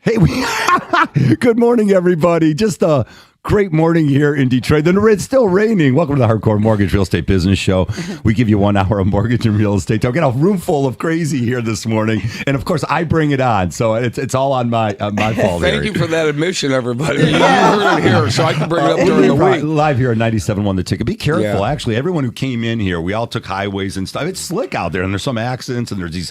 Hey, good morning, everybody. Just a great morning here in Detroit. It's still raining. Welcome to the Hardcore Mortgage Real Estate Business Show. We give you 1 hour of mortgage and real estate. I've got a room full of crazy here this morning, and of course, I bring it on. So it's all on my fault. Thank you for that admission, everybody. You heard it here, so I can bring it up during the week. Live here at 97.1 The Ticket. Be careful. Actually, everyone who came in here, we all took highways and stuff. It's slick out there, and there's some accidents, and there's these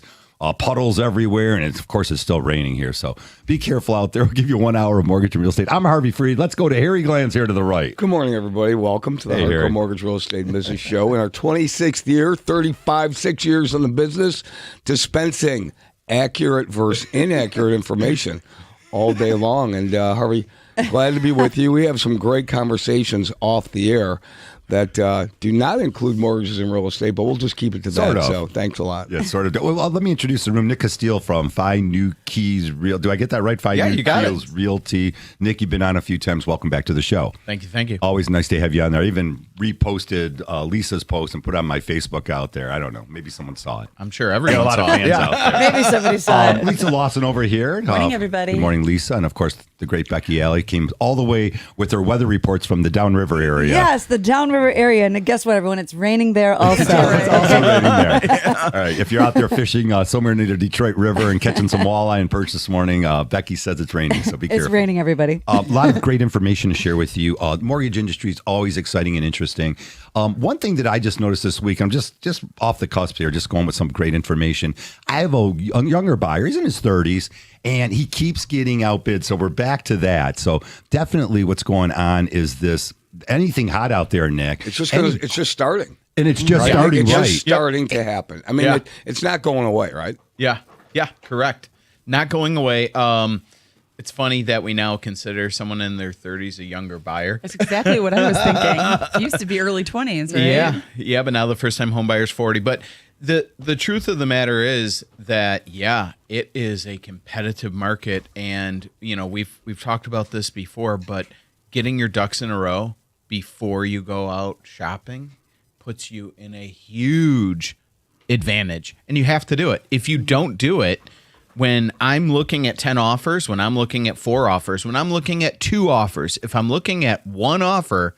puddles everywhere, and of course it's still raining here, so be careful out there. We'll give you 1 hour of mortgage and real estate. I'm Harvey Freed. Let's go to Harry Glanz here to the right. Good morning, everybody. Welcome to the Hardcore Mortgage Real Estate Business Show. In our 26th year, 6 years in the business, dispensing accurate versus inaccurate information all day long. And Harvey, glad to be with you. We have some great conversations off the air that do not include mortgages and real estate, but we'll just keep it to that. So thanks a lot. Yeah, sort of. Well, let me introduce the room. Nick Casteel from Fi New Keys Real. Do I get that right? Fi New Keys Realty. Nick, you've been on a few times. Welcome back to the show. Thank you. Always nice to have you on there. I even reposted Lisa's post and put on my Facebook out there. I don't know. Maybe someone saw it. I'm sure everyone saw it. Out there. Maybe somebody saw it. Lisa Lawson over here. Good morning, everybody. Good morning, Lisa. And of course, the great Becky Alley came all the way with her weather reports from the Downriver area. Yes, the Downriver area. And guess what, everyone? It's raining there also. It's also raining there. All right. If you're out there fishing somewhere near the Detroit River and catching some walleye and perch this morning, Becky says it's raining, so be careful. It's raining, everybody. A lot of great information to share with you. Mortgage industry is always exciting and interesting. One thing that I just noticed this week, I'm just off the cusp here, just going with some great information. I have a younger buyer. He's in his 30s. And he keeps getting outbid. So we're back to that. So definitely what's going on is this anything hot out there, Nick. It's just starting. And it's just starting, It's right? just starting to happen. I mean, it's not going away, right? Yeah, correct. Not going away. It's funny that we now consider someone in their 30s a younger buyer. That's exactly what I was thinking. It used to be early 20s, right? Yeah, but now the first-time home buyer's 40. But the truth of the matter is that, it is a competitive market. And, we've talked about this before, but getting your ducks in a row before you go out shopping puts you in a huge advantage. And you have to do it. If you don't do it, when I'm looking at 10 offers, when I'm looking at 4 offers, when I'm looking at 2 offers, if I'm looking at one offer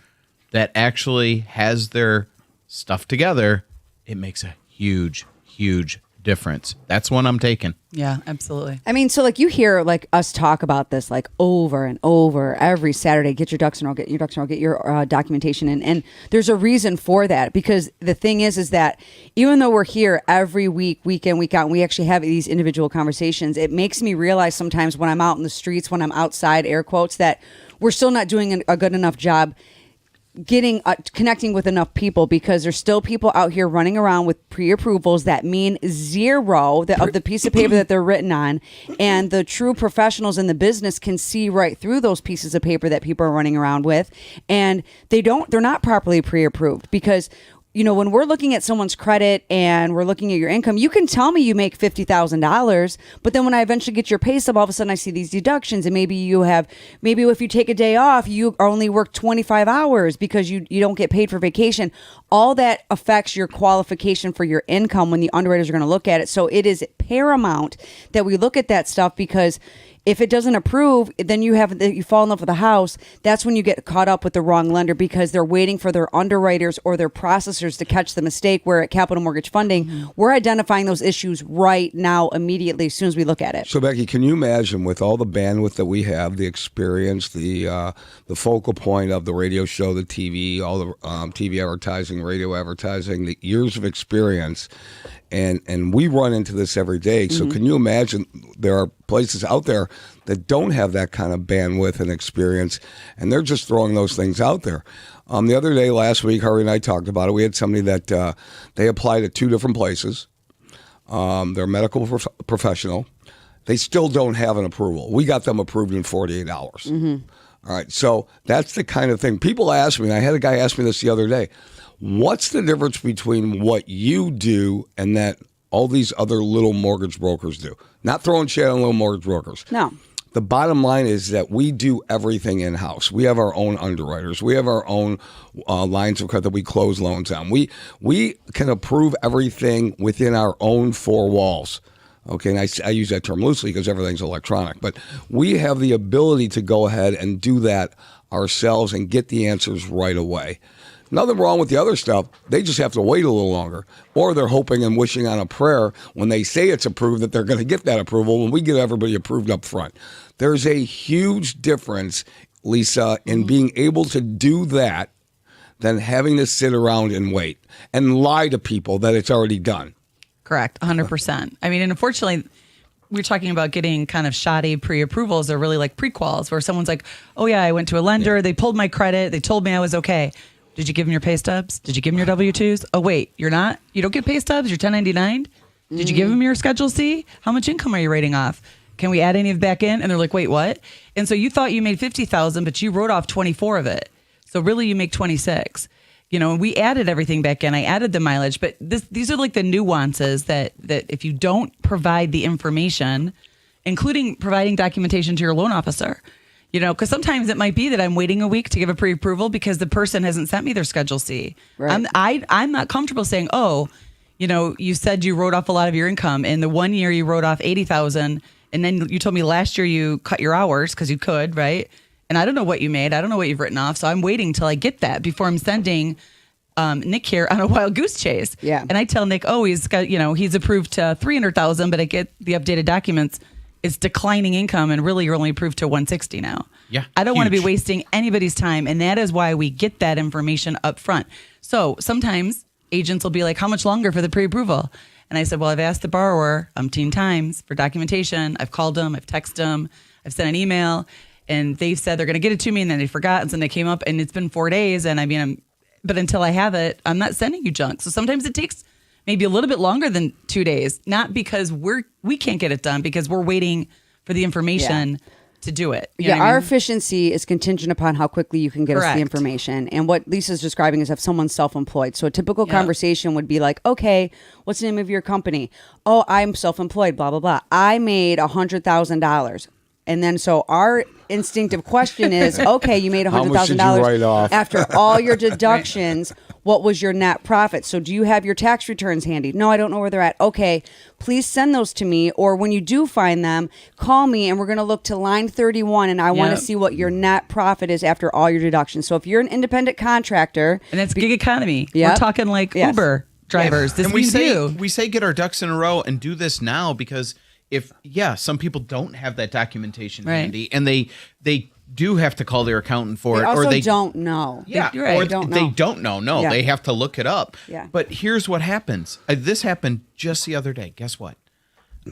that actually has their stuff together, it makes a huge difference. That's one I'm taking. Yeah, absolutely. I mean, so like you hear like us talk about this like over and over every Saturday. Get your ducks in a row. Get your ducks in a row. Get your documentation in. And there's a reason for that, because the thing is that even though we're here every week, week in, week out, and we actually have these individual conversations, it makes me realize sometimes when I'm out in the streets, when I'm outside, air quotes, that we're still not doing a good enough job connecting with enough people, because there's still people out here running around with pre-approvals that mean zero of the piece of paper that they're written on, and the true professionals in the business can see right through those pieces of paper that people are running around with, and they're not properly pre-approved. Because when we're looking at someone's credit and we're looking at your income, you can tell me you make $50,000, but then when I eventually get your pay stub, all of a sudden I see these deductions, and maybe if you take a day off, you only work 25 hours because you don't get paid for vacation. All that affects your qualification for your income when the underwriters are going to look at it. So it is paramount that we look at that stuff, because if it doesn't approve, then you fall in love with a house. That's when you get caught up with the wrong lender, because they're waiting for their underwriters or their processors to catch the mistake. Where at Capital Mortgage Funding, we're identifying those issues right now, immediately, as soon as we look at it. So, Becky, can you imagine, with all the bandwidth that we have, the experience, the focal point of the radio show, the TV, all the TV advertising, radio advertising, the years of experience, and we run into this every day. So can you imagine there are places out there that don't have that kind of bandwidth and experience, and they're just throwing those things out there. The other day, last week, Harvey and I talked about it. We had somebody that they applied at 2 different places. They're a medical professional. They still don't have an approval. We got them approved in 48 hours. All right, so that's the kind of thing. People ask me, and I had a guy ask me this the other day, what's the difference between what you do and that all these other little mortgage brokers do? Not throwing shade on little mortgage brokers. No. The bottom line is that we do everything in-house. We have our own underwriters. We have our own lines of credit that we close loans on. We can approve everything within our own 4 walls. Okay, and I use that term loosely because everything's electronic. But we have the ability to go ahead and do that ourselves and get the answers right away. Nothing wrong with the other stuff. They just have to wait a little longer. Or they're hoping and wishing on a prayer when they say it's approved that they're going to get that approval when we get everybody approved up front. There's a huge difference, Lisa, in being able to do that than having to sit around and wait and lie to people that it's already done. Correct, 100%. I mean, and unfortunately, we're talking about getting kind of shoddy pre-approvals or really like pre-quals where someone's like, oh yeah, I went to a lender, they pulled my credit, they told me I was okay. Did you give them your pay stubs? Did you give them your W-2s? Oh wait, you're not? You don't get pay stubs? You're 1099? Did you give them your Schedule C? How much income are you rating off? Can we add any of it back in? And they're like, wait, what? And so you thought you made $50,000, but you wrote off 24 of it. So really you make 26. You know, we added everything back in. I added the mileage, but these are like the nuances that if you don't provide the information, including providing documentation to your loan officer, you know, because sometimes it might be that I'm waiting a week to give a pre-approval because the person hasn't sent me their Schedule C. Right. I'm not comfortable saying, oh, you know, you said you wrote off a lot of your income, and the 1 year you wrote off 80,000, and then you told me last year you cut your hours because you could, right? And I don't know what you made. I don't know what you've written off. So I'm waiting till I get that before I'm sending Nick here on a wild goose chase. Yeah. And I tell Nick, oh, he's got, you know, he's approved to 300,000, but I get the updated documents. It's declining income, and really you're only approved to 160 now. Yeah. I don't want to be huge. wasting anybody's time. And that is why we get that information up front. So sometimes agents will be like, how much longer for the pre-approval? And I said, well, I've asked the borrower umpteen times for documentation. I've called them, I've texted them, I've sent an email. And they said they're going to get it to me, and then they forgot, and then they came up, and it's been 4 days. And I mean, but until I have it, I'm not sending you junk. So sometimes it takes maybe a little bit longer than 2 days, not because we can't get it done, because we're waiting for the information to do it. You know Yeah, what I our mean? efficiency is contingent upon how quickly you can get us Correct. the information. And what Lisa's describing is if someone's self-employed. So a typical Yeah. conversation would be like, okay, what's the name of your company? Oh, I'm self-employed, blah, blah, blah. I made $100,000. And then so our instinctive question is, okay, you made How much did you write $100,000 off? after all your deductions. What was your net profit? So do you have your tax returns handy? No, I don't know where they're at. Okay, please send those to me. Or when you do find them, call me, and we're going to look to line 31, and I want to Yep. see what your net profit is after all your deductions. So if you're an independent contractor, And it's gig economy. Yep. We're talking like Yes. Uber drivers. This and we means say you. we say get our ducks in a row and do this now, because if some people don't have that documentation Right. handy, and they do have to call their accountant for they it, also or they don't know. Yeah, You're right. or They don't they know. don't know. No, Yeah. they have to look it up. Yeah. But here's what happens. This happened just the other day. Guess what?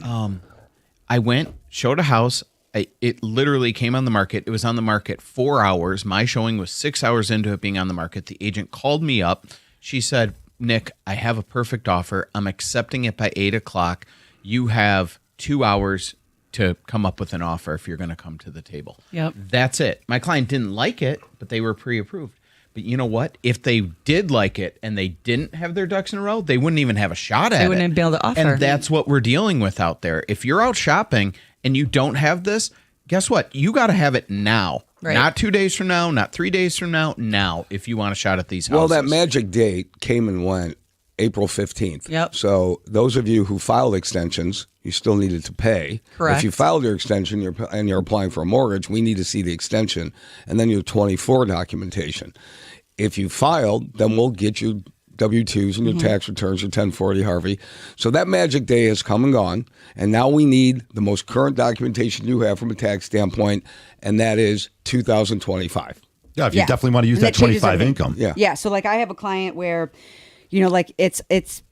I went, showed a house. It literally came on the market. It was on the market 4 hours. My showing was 6 hours into it being on the market. The agent called me up. She said, Nick, I have a perfect offer. I'm accepting it by 8 o'clock. You have 2 hours to come up with an offer if you're going to come to the table. Yep. That's it. My client didn't like it, but they were pre-approved. But you know what? If they did like it and they didn't have their ducks in a row, they wouldn't even have a shot at it. They wouldn't even be able to offer. And that's what we're dealing with out there. If you're out shopping and you don't have this, guess what? You got to have it now. Right. Not 2 days from now, not 3 days from now, if you want a shot at these houses. Well, that magic date came and went April 15th. Yep. So those of you who filed extensions, you still needed to pay. Correct. If you filed your extension and you're applying for a mortgage, we need to see the extension and then your 24 documentation. If you filed, then we'll get you W-2s and your tax returns, your 1040 Harvey. So that magic day has come and gone, and now we need the most current documentation you have from a tax standpoint, and that is 2025. Yeah, if you Yeah. definitely want to use And that that changes 25 everything. income. Yeah. Yeah. So like I have a client where, you know, like it's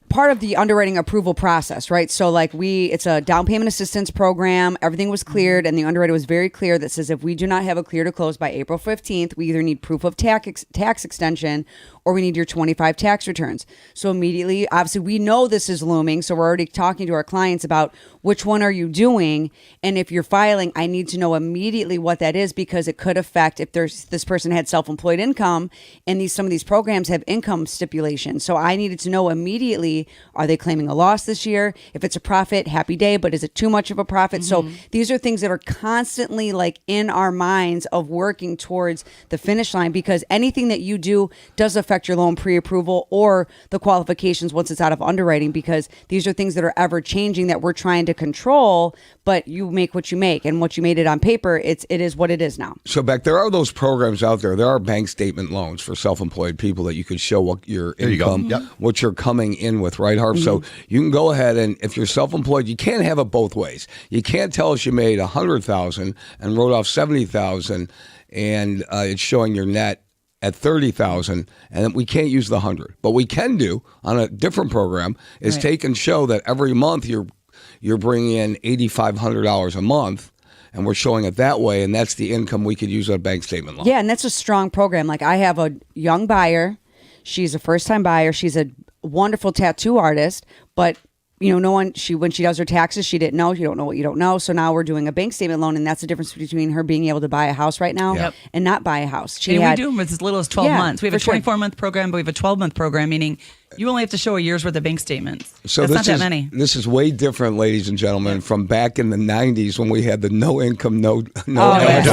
part of the underwriting approval process, right? So like it's a down payment assistance program. Everything was cleared, and the underwriter was very clear that says if we do not have a clear to close by April 15th, we either need proof of tax extension or we need your 25 tax returns. So immediately, obviously, we know this is looming, so we're already talking to our clients about which one are you doing, and if you're filing, I need to know immediately what that is, because it could affect if this person had self-employed income, and some of these programs have income stipulations. So I needed to know immediately, are they claiming a loss this year? If it's a profit, happy day, but is it too much of a profit? So these are things that are constantly like in our minds of working towards the finish line, because anything that you do does affect affect your loan pre-approval or the qualifications once it's out of underwriting, because these are things that are ever changing that we're trying to control, but you make what you make, and what you made it on paper, it is what it is now. So, Beck, there are those programs out there. There are bank statement loans for self-employed people that you could show what your income, what you're coming in with, right, Harv? So you can go ahead, and if you're self-employed, you can't have it both ways. You can't tell us you made $100,000 and wrote off $70,000, and it's showing your net at $30,000, and we can't use the 100. But we can do on a different program is take and show that every month you're bringing in $8,500 a month. And we're showing it that way, and that's the income we could use on a bank statement loan. Yeah, and that's a strong program. Like, I have a young buyer. She's a first-time buyer. She's a wonderful tattoo artist, but when she does her taxes, she didn't know. You don't know what you don't know. So now we're doing a bank statement loan, and that's the difference between her being able to buy a house right now and not buy a house. We do them as little as 12 months. We have a 24-month program, but we have a 12-month program, meaning you only have to show a year's worth of bank statements. So that's not that many. This is way different, ladies and gentlemen, from back in the 90s when we had the no income, no loans.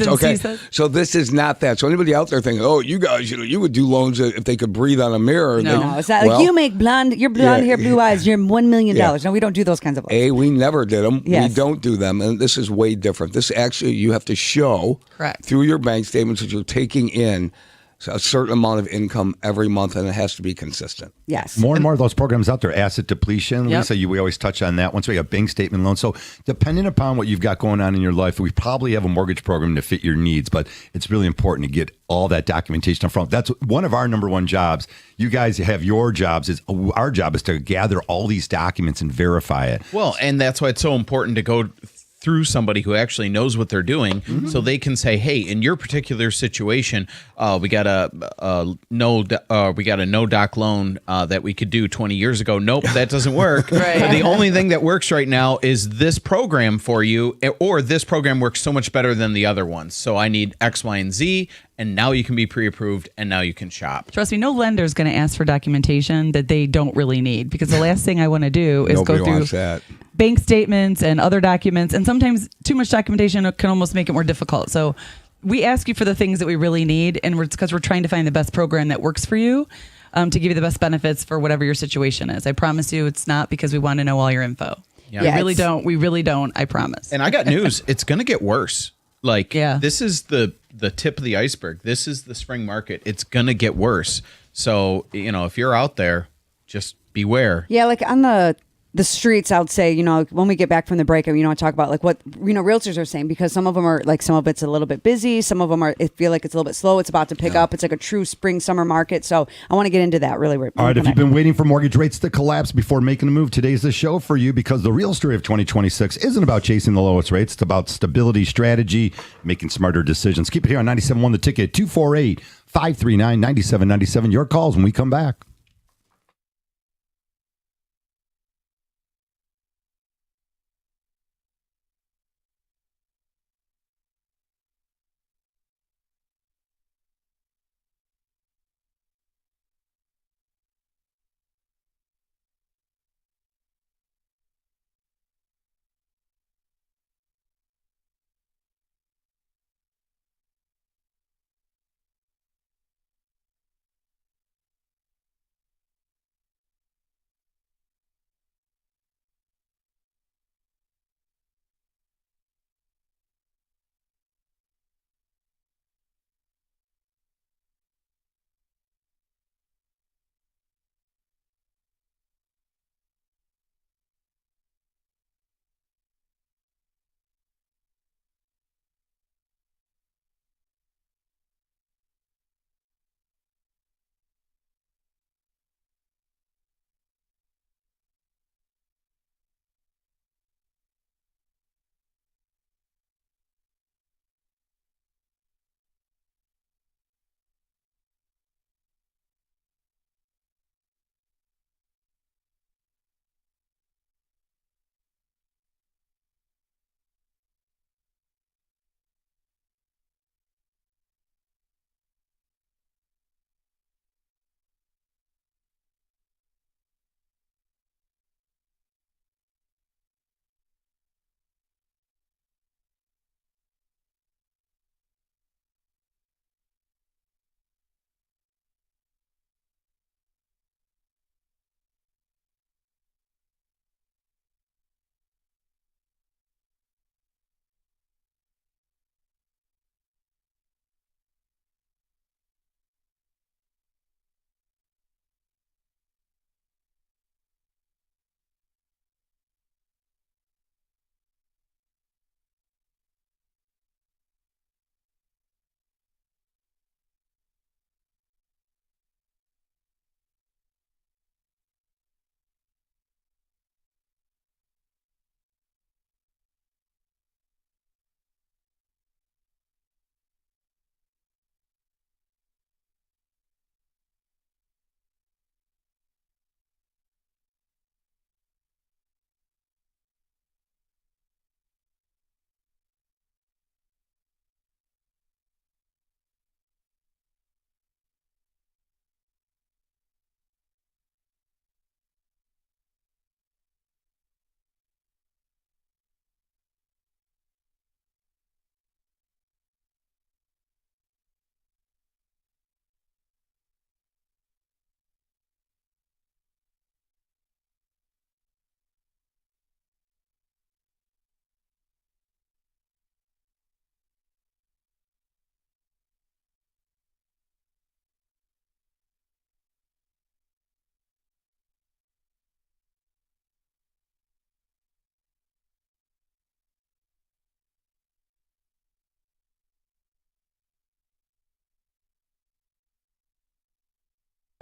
Okay, so this is not that. So anybody out there thinking, oh, you guys, you would do loans if they could breathe on a mirror. No, it's not like you make you're blonde hair, blue eyes, you're $1 million. No, we don't do those kinds of loans. We never did them. Yes. We don't do them, and this is way different. This actually, you have to show through your bank statements that you're taking in a certain amount of income every month, and it has to be consistent. Yes. More and more of those programs out there, asset depletion. Lisa, we always touch on that. Once we have bank statement loans. So depending upon what you've got going on in your life, we probably have a mortgage program to fit your needs, but it's really important to get all that documentation up front. That's one of our number one jobs. You guys have your jobs. Our job is to gather all these documents and verify it. Well, and that's why it's so important to go through somebody who actually knows what they're doing, so they can say, hey, in your particular situation, we got a no doc loan that we could do 20 years ago. Nope, that doesn't work. The only thing that works right now is this program for you, or this program works so much better than the other ones. So I need X, Y, and Z, and now you can be pre-approved, and now you can shop. Trust me, no lender is going to ask for documentation that they don't really need, because the last thing I want to do is go through bank statements and other documents, and sometimes too much documentation can almost make it more difficult. So we ask you for the things that we really need, and it's because we're trying to find the best program that works for you, to give you the best benefits for whatever your situation is. I promise you, it's not because we want to know all your info. We really don't. We really don't. I promise. And I got news. It's going to get worse. This is the tip of the iceberg. This is the spring market. It's going to get worse. So, if you're out there, just beware. Yeah, like on the streets, I would say, when we get back from the break, I talk about like what, realtors are saying, because some of them are like, some of it's a little bit busy. Some of them feel like it's a little bit slow. It's about to pick up. It's like a true spring, summer market. So I want to get into that really. All right. If you've been waiting for mortgage rates to collapse before making a move, today's the show for you, because the real story of 2026 isn't about chasing the lowest rates. It's about stability, strategy, making smarter decisions. Keep it here on 97.1 The Ticket, 248-539-9797. Your calls when we come back.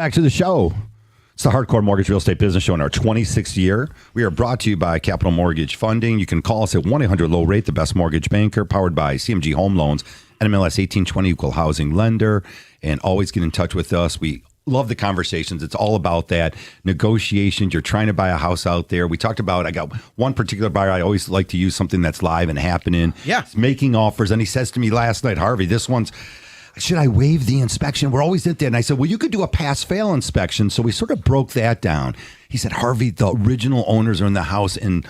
Back to the show. It's the Hardcore Mortgage Real Estate Business Show in our 26th year. We are brought to you by Capital Mortgage Funding. You can call us at 1-800-LOW-RATE, the best mortgage banker, powered by CMG Home Loans, NMLS 1820, equal housing lender, and always get in touch with us. We love the conversations. It's all about that negotiations. You're trying to buy a house out there. We talked about, I got one particular buyer. I always like to use something that's live and happening. Yeah. He's making offers. And he says to me last night, Harvey, this one's, should I waive the inspection? We're always at there. And I said, well, you could do a pass-fail inspection. So we sort of broke that down. He said, Harvey, the original owners are in the house. And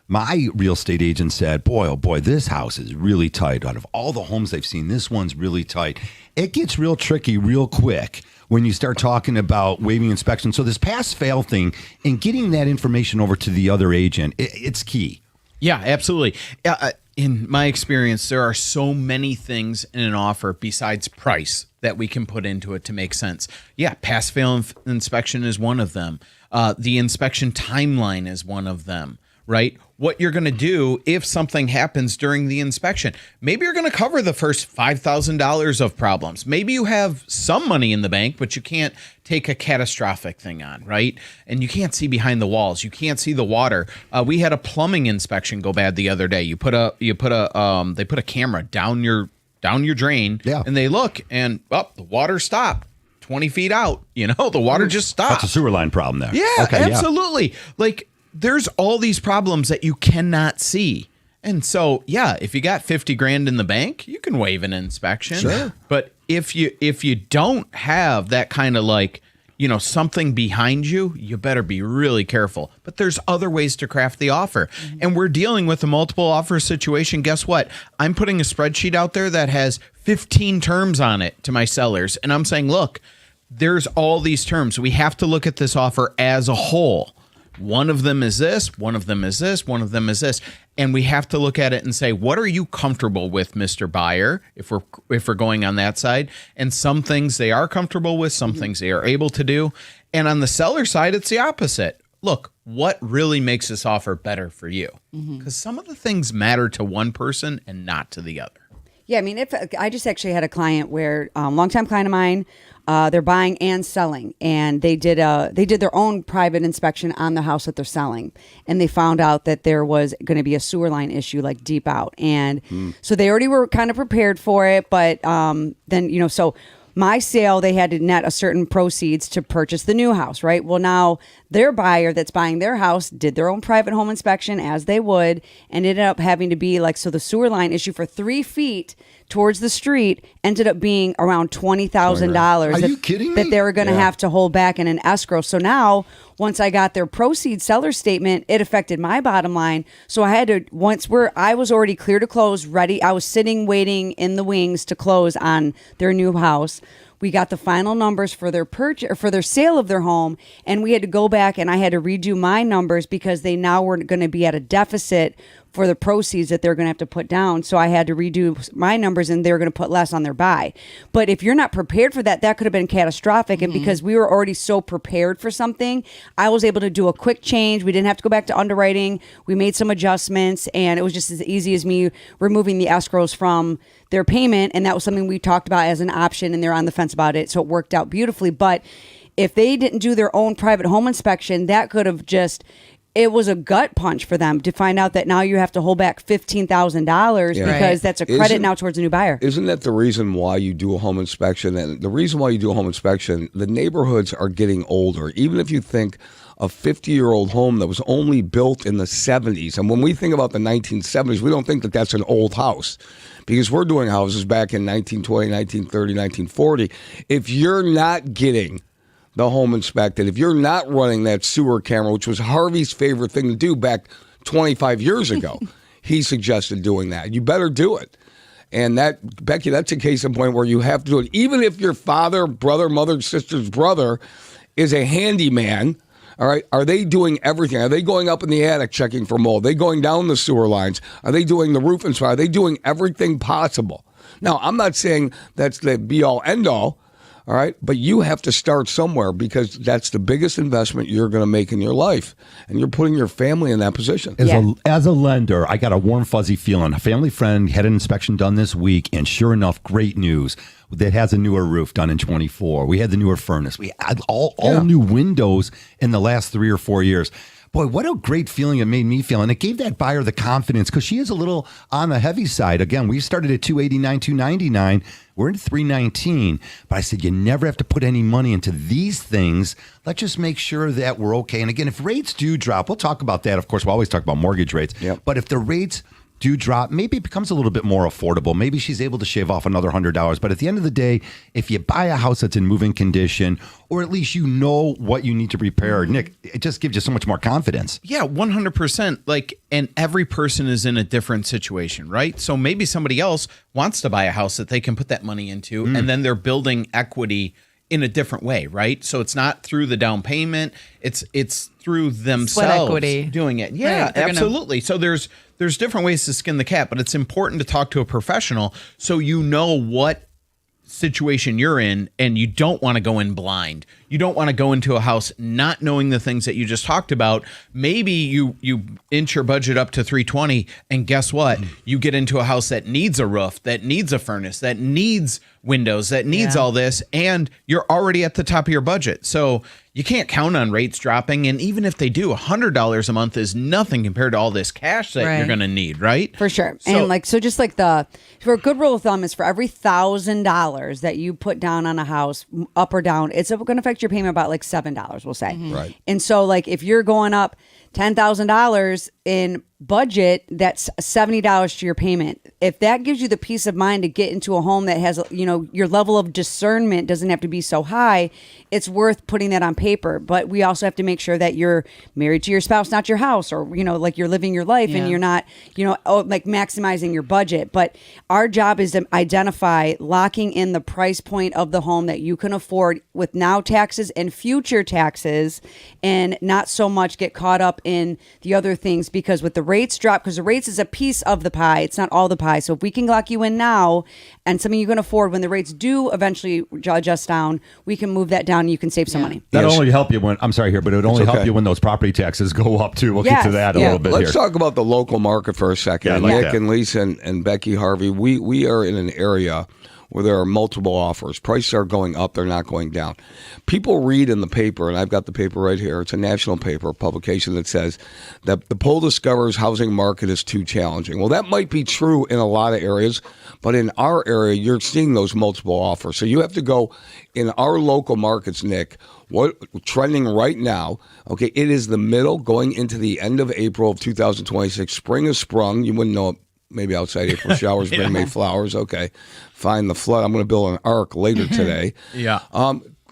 my real estate agent said, boy, oh boy, this house is really tight. Out of all the homes they've seen, this one's really tight. It gets real tricky real quick when you start talking about waiving inspection. So this pass-fail thing and getting that information over to the other agent, it's key. Yeah, absolutely. In my experience, there are so many things in an offer besides price that we can put into it to make sense. Yeah, pass-fail inspection is one of them. The inspection timeline is one of them, right? What you're going to do if something happens during the inspection. Maybe you're going to cover the first $5,000 of problems. Maybe you have some money in the bank, but you can't take a catastrophic thing on, right? And you can't see behind the walls. You can't see the water. We had a plumbing inspection go bad the other day. They put a camera down your drain, yeah, and they look, and the water stopped 20 feet out. The water just stopped. That's a sewer line problem there. Yeah, okay, absolutely. Yeah. Like, there's all these problems that you cannot see. And so, yeah, if you got 50 grand in the bank, you can waive an inspection. Sure. But if you don't have that kind of something behind you, you better be really careful. But there's other ways to craft the offer. Mm-hmm. And we're dealing with a multiple offer situation. Guess what? I'm putting a spreadsheet out there that has 15 terms on it to my sellers. And I'm saying, look, there's all these terms. We have to look at this offer as a whole. One of them is this, one of them is this, one of them is this. And we have to look at it and say, what are you comfortable with, Mr. Buyer, if we're going on that side? And some things they are comfortable with, some things they are able to do. And on the seller side, it's the opposite. Look, what really makes this offer better for you? Because some of the things matter to one person and not to the other. Yeah, I mean, if I just actually had a client where longtime client of mine, they're buying and selling, and they did their own private inspection on the house that they're selling, and they found out that there was going to be a sewer line issue like deep out, and so they already were kind of prepared for it, but then so my sale, they had to net a certain proceeds to purchase the new house, right? Well, now their buyer that's buying their house did their own private home inspection as they would, and ended up having to be so the sewer line issue for 3 feet towards the street ended up being around $20,000. Are you kidding me? That they were going to have to hold back in an escrow. So now, once I got their proceeds seller statement, it affected my bottom line. So I had to, I was already clear to close, ready. I was sitting, waiting in the wings to close on their new house. We got the final numbers for their purchase, for their sale of their home, and we had to go back and I had to redo my numbers because they now were going to be at a deficit for the proceeds that they're going to have to put down. So I had to redo my numbers and they were going to put less on their buy. But if you're not prepared for that, that could have been catastrophic. And because we were already so prepared for something, I was able to do a quick change. We didn't have to go back to underwriting. We made some adjustments, and it was just as easy as me removing the escrows from their payment. And that was something we talked about as an option, and they're on the fence about it. So it worked out beautifully. But if they didn't do their own private home inspection, that could have just... It was a gut punch for them to find out that now you have to hold back $15,000 because that's a credit now towards a new buyer. Isn't that the reason why you do a home inspection? And the reason why you do a home inspection, the neighborhoods are getting older. Even if you think a 50-year-old home that was only built in the 70s, and when we think about the 1970s, we don't think that that's an old house because we're doing houses back in 1920, 1930, 1940. If you're not getting the home inspected, if you're not running that sewer camera, which was Harvey's favorite thing to do back 25 years ago, he suggested doing that. You better do it. And that, Becky, that's a case in point where you have to do it. Even if your father, brother, mother, sister's brother is a handyman, all right, are they doing everything? Are they going up in the attic checking for mold? Are they going down the sewer lines? Are they doing the roof inspection? Are they doing everything possible? Now, I'm not saying that's the be-all, end-all. All right. But you have to start somewhere because that's the biggest investment you're going to make in your life. And you're putting your family in that position. As a lender, I got a warm, fuzzy feeling. A family friend had an inspection done this week, and sure enough, great news. That has a newer roof done in 24. We had the newer furnace. We had all new windows in the last 3 or 4 years. Boy, what a great feeling it made me feel. And it gave that buyer the confidence because she is a little on the heavy side. Again, we started at $289, $299. We're at $319. But I said, you never have to put any money into these things. Let's just make sure that we're okay. And again, if rates do drop, we'll talk about that. Of course, we'll always talk about mortgage rates. Yep. But if the rates do drop, maybe it becomes a little bit more affordable. Maybe she's able to shave off another $100. But at the end of the day, if you buy a house that's in moving condition, or at least you know what you need to repair, Nick, it just gives you so much more confidence. Yeah, 100%. Like, and every person is in a different situation, right? So maybe somebody else wants to buy a house that they can put that money into, and then they're building equity in a different way, right? So it's not through the down payment; it's through themselves equity. doing it. Yeah, Right, absolutely. So there's different ways to skin the cat, but it's important to talk to a professional so you know what situation you're in, and you don't want to go in blind. You don't want to go into a house not knowing the things that you just talked about. Maybe you inch your budget up to $320, and guess what? You get into a house that needs a roof, that needs a furnace, that needs windows, that needs all this, and you're already at the top of your budget. So you can't count on rates dropping, and even if they do, $100 a month is nothing compared to all this cash that you're going to need, right? For sure. So, and for a good rule of thumb is for every $1,000 that you put down on a house, up or down, it's going to affect your payment about like $7, we'll say. Right. And so like if you're going up $10,000 in budget, that's $70 to your payment. If that gives you the peace of mind to get into a home that has, your level of discernment doesn't have to be so high, it's worth putting that on paper. But we also have to make sure that you're married to your spouse, not your house, or, like you're living your life and you're not, like maximizing your budget. But our job is to identify locking in the price point of the home that you can afford with now taxes and future taxes, and not so much get caught up in the other things, because with the rates drop, because the rates is a piece of the pie, it's not all the pie. So if we can lock you in now and something you can afford, when the rates do eventually adjust down, we can move that down and you can save some money. That'll only help you when, I'm sorry here, but it would only help you when those property taxes go up too. We'll get to that a little bit Let's here. talk about the local market for a second. Yeah, Nick and Lisa and Becky Harvey, we are in an area where there are multiple offers. Prices are going up, they're not going down. People read in the paper, and I've got the paper right here, it's a national paper publication that says that the poll discovers housing market is too challenging. Well, that might be true in a lot of areas, but in our area, you're seeing those multiple offers. So you have to go in our local markets, Nick, what trending right now, okay, it is the middle going into the end of April of 2026. Spring has sprung. You wouldn't know it. Maybe outside April showers bring May flowers. Okay, fine. The flood. I'm going to build an ark later today.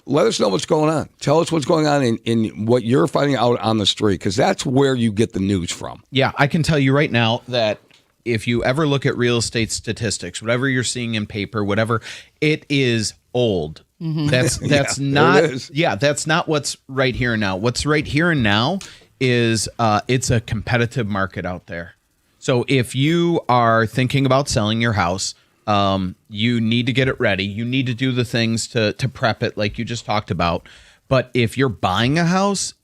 Let us know what's going on. Tell us what's going on in what you're finding out on the street, because that's where you get the news from. Yeah, I can tell you right now that if you ever look at real estate statistics, whatever you're seeing in paper, whatever, it is old. That's not. Yeah, that's not what's right here and now. What's right here and now is it's a competitive market out there. So if you are thinking about selling your house, you need to get it ready. You need to do the things to prep it like you just talked about. But if you're buying a house,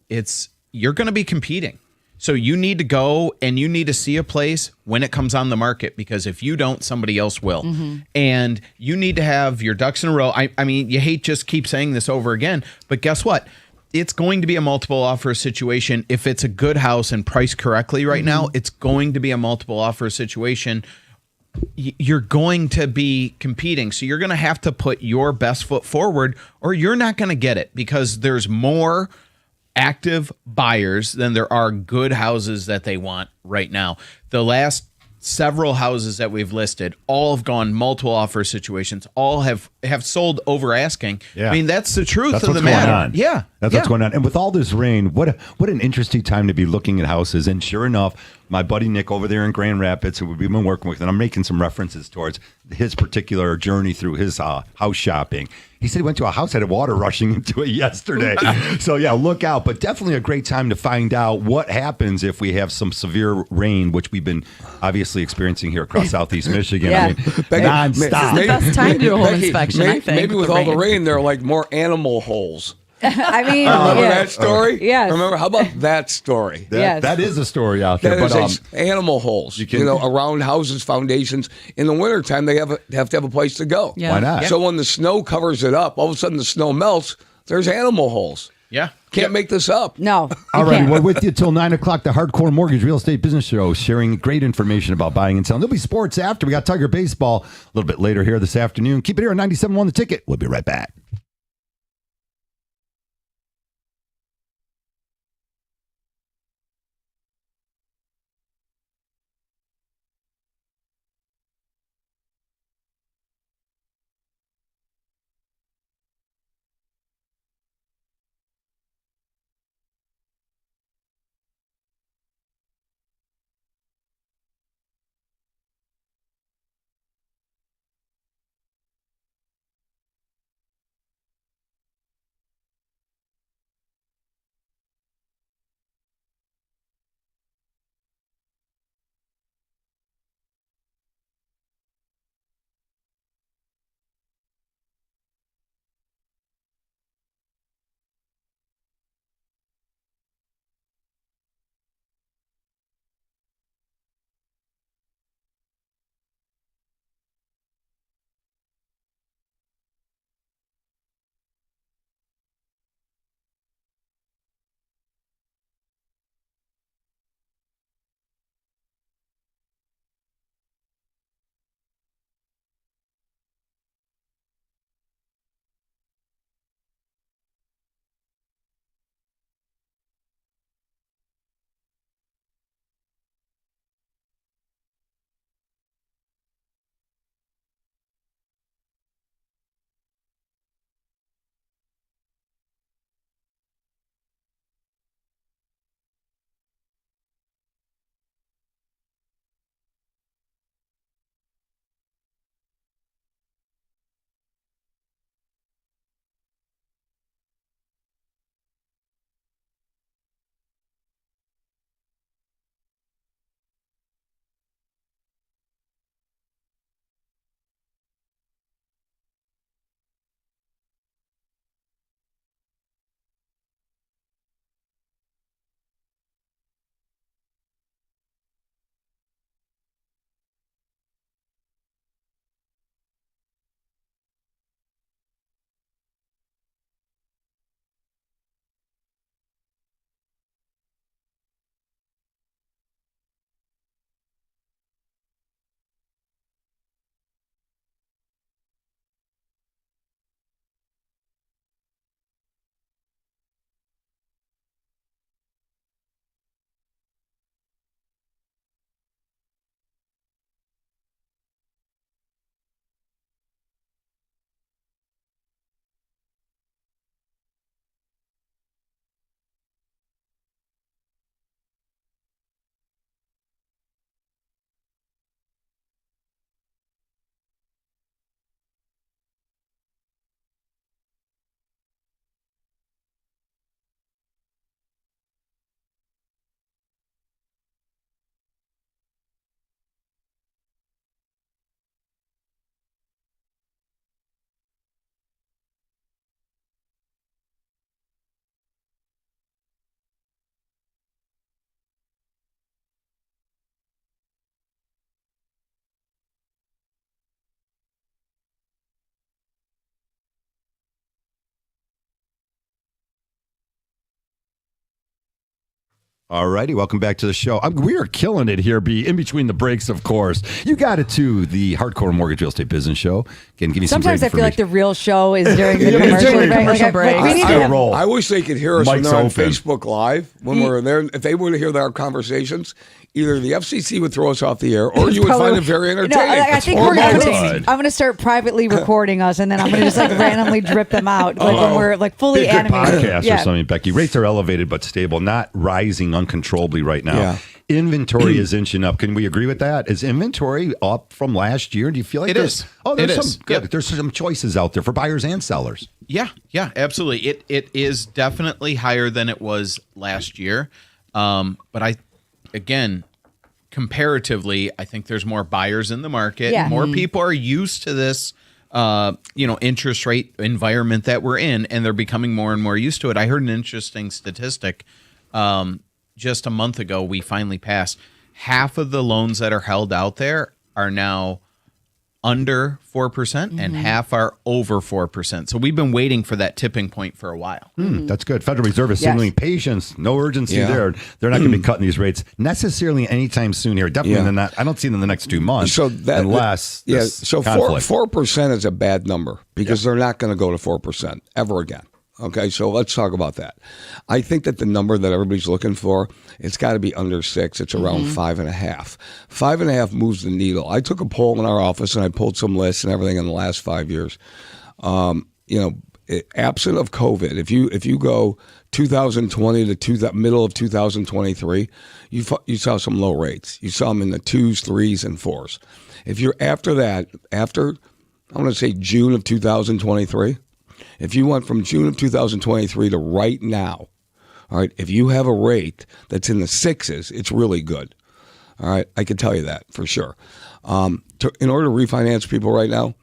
you're going to be competing. So you need to go and you need to see a place when it comes on the market, because if you don't, somebody else will. And you need to have your ducks in a row. I mean, you hate just keep saying this over again, but guess what? It's going to be a multiple offer situation. If it's a good house and priced correctly right now, it's going to be a multiple offer situation. You're going to be competing. So you're going to have to put your best foot forward, or you're not going to get it, because there's more active buyers than there are good houses that they want right now. The last several houses that we've listed all have gone multiple offer situations, all have sold over asking. Yeah. I mean, that's the truth That's of the what's going matter. on. Yeah. That's what's going on. And with all this rain, what an interesting time to be looking at houses. And sure enough, my buddy Nick over there in Grand Rapids, who we've been working with, and I'm making some references towards his particular journey through his house shopping. He said he went to a house that had water rushing into it yesterday. So, yeah, look out. But definitely a great time to find out what happens if we have some severe rain, which we've been obviously experiencing here across Southeast Michigan. Yeah. I mean, nonstop. This is the best time to do a home Becky, inspection, I think. Maybe with all the rain, there are like more animal holes. I mean, Remember yeah. that story? Yes. Remember? How about that story? Yes. That is a story out there. That But is animal holes. you can- Around houses, foundations. In the wintertime, they have to have a place to go. Yeah. why not? So when the snow covers it up, all of a sudden the snow melts. There's animal holes. Yeah. Can't make this up. No. All right, can't. we're with you till 9 o'clock. The Hardcore Mortgage Real Estate Business Show, sharing great information about buying and selling. There'll be sports after. We got Tiger Baseball a little bit later here this afternoon. Keep it here on 97.1 The Ticket. We'll be right back. All righty, welcome back to the show. We are killing it here, B, in between the breaks, of course. You got it to the Hardcore Mortgage Real Estate Business Show. Again, give me Sometimes some I great feel like the real show is during the Yeah, commercial during the break. commercial break. We need to have, roll. I wish they could hear us when Mic's they're on open. Facebook Live. When we're there, if they were to hear our conversations, either the FCC would throw us off the air, or you would find it very No, entertaining. I think Or we're going entertaining. to. I'm going to start privately recording us, and then I'm going to just like randomly drip them out, like when we're like fully Be a good animated. podcast or something, Becky. Rates are elevated but stable, not rising uncontrollably right now. Yeah. Inventory is inching up. Can we agree with that? Is inventory up from last year? Do you feel like It there's is. Oh, there's It some is. good. Yep. There's some choices out there for buyers and sellers. Yeah, absolutely. It is definitely higher than it was last year. But again, comparatively, I think there's more buyers in the market. Yeah. More people are used to this, interest rate environment that we're in, and they're becoming more and more used to it. I heard an interesting statistic. Just a month ago, we finally passed half of the loans that are held out there are now under 4% and half are over 4%. So we've been waiting for that tipping point for a while. That's good. Federal Reserve is Yes. signaling patience, no urgency Yeah. there. They're not going to be cutting these rates necessarily anytime soon here. Definitely Yeah. not. I don't see them in the next 2 months. So that unless this so conflict. 4% is a bad number because they're not going to go to 4% ever again. Okay, so let's talk about that. I think that the number that everybody's looking for, it's got to be under 6. It's around 5.5. 5.5 moves the needle. I took a poll in our office and I pulled some lists and everything in the last 5 years. Absent of COVID, if you go 2020 to middle of 2023, you saw some low rates. You saw them in the 2s, 3s, and 4s. If you're after that, after I'm going to say June of 2023. If you went from June of 2023 to right now, all right, if you have a rate that's in the 6s, it's really good. All right, I can tell you that for sure. In order to refinance people right now,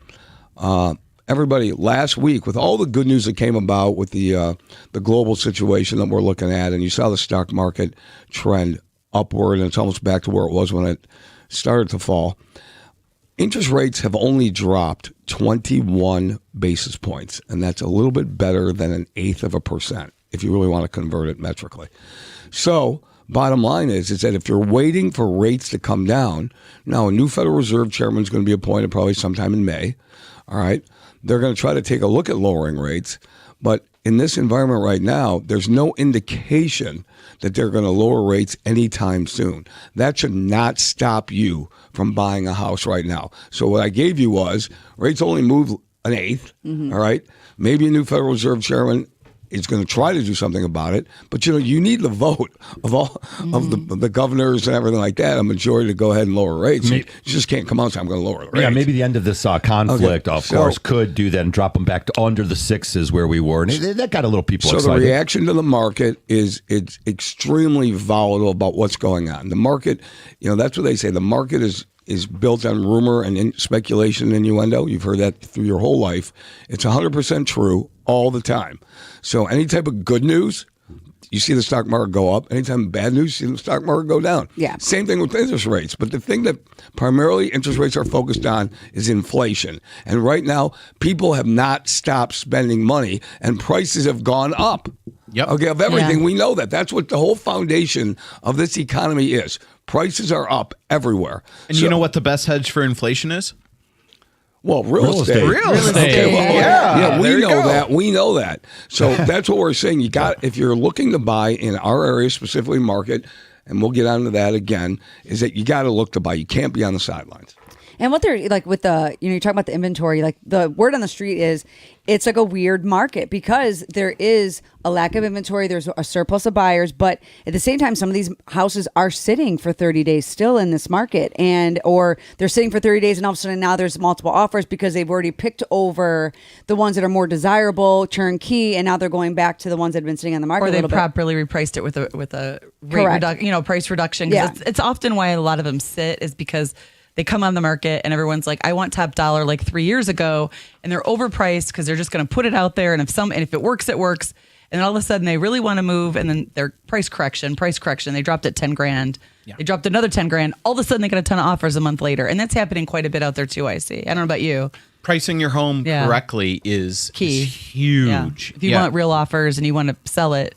everybody last week with all the good news that came about with the global situation that we're looking at, and you saw the stock market trend upward, and it's almost back to where it was when it started to fall. Interest rates have only dropped 21 basis points, and that's a little bit better than 1/8% if you really want to convert it metrically. So, bottom line is that if you're waiting for rates to come down, now a new Federal Reserve chairman is going to be appointed probably sometime in May. All right, they're going to try to take a look at lowering rates, but in this environment right now, there's no indication that they're going to lower rates anytime soon. That should not stop you from buying a house right now. So what I gave you was rates only move 1/8. All right. Maybe a new Federal Reserve chairman is going to try to do something about it, but you need the vote of all of the governors and everything like that, a majority to go ahead and lower rates. You just can't come out and say I'm going to lower the rates. Yeah, maybe the end of this conflict, Okay, of so- course, could do that and drop them back to under the 6s where we were. And that got a little people So excited. the reaction to the market is it's extremely volatile about what's going on. The market, that's what they say. The market is built on rumor and speculation and innuendo. You've heard that through your whole life. It's 100% true all the time. So any type of good news, you see the stock market go up. Anytime bad news, you see the stock market go down. Yeah. Same thing with interest rates. But the thing that primarily interest rates are focused on is inflation. And right now, people have not stopped spending money and prices have gone up. Yep. Okay, of everything. Yeah. We know that. That's what the whole foundation of this economy is. Prices are up everywhere. And you know what the best hedge for inflation is? Well, real estate. Real estate. Okay, well, Yeah, we there you know go. that. We know that. So that's what we're saying. If you're looking to buy in our area, specifically market, and we'll get onto that again, is that you got to look to buy. You can't be on the sidelines. And what they're like with the, you're talking about the inventory, like the word on the street is it's like a weird market because there is a lack of inventory. There's a surplus of buyers, but at the same time, some of these houses are sitting for 30 days still in this market or they're sitting for 30 days and all of a sudden now there's multiple offers because they've already picked over the ones that are more desirable, turnkey, and now they're going back to the ones that have been sitting on the market Or a they little bit. properly repriced it with a Correct. price reduction. 'Cause Yeah. it's often why a lot of them sit is because they come on the market and everyone's like, I want top dollar like 3 years ago, and they're overpriced because they're just going to put it out there, and if it works, it works. And then all of a sudden they really want to move, and then their price correction. They dropped it 10 grand. Yeah. They dropped another 10 grand. All of a sudden they get a ton of offers a month later, and that's happening quite a bit out there too. I see. I don't know about you. Pricing your home Yeah. correctly is Key. huge. Yeah. If you want real offers and you want to sell it,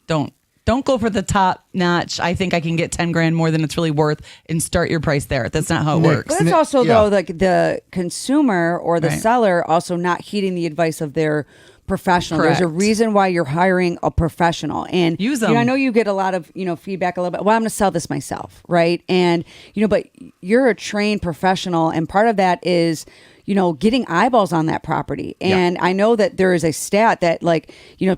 don't Don't go for the top notch. I think I can get 10 grand more than it's really worth and start your price there. That's not how it works. But it's also, Yeah. though, like the consumer or the Right. seller also not heeding the advice of their professional. There's a Correct. reason why you're hiring a professional. And Use you know, I them. know you get a lot of, feedback a little bit. Well, I'm going to sell this myself, right? And, but you're a trained professional. And part of that is, getting eyeballs on that property. And I know that there is a stat that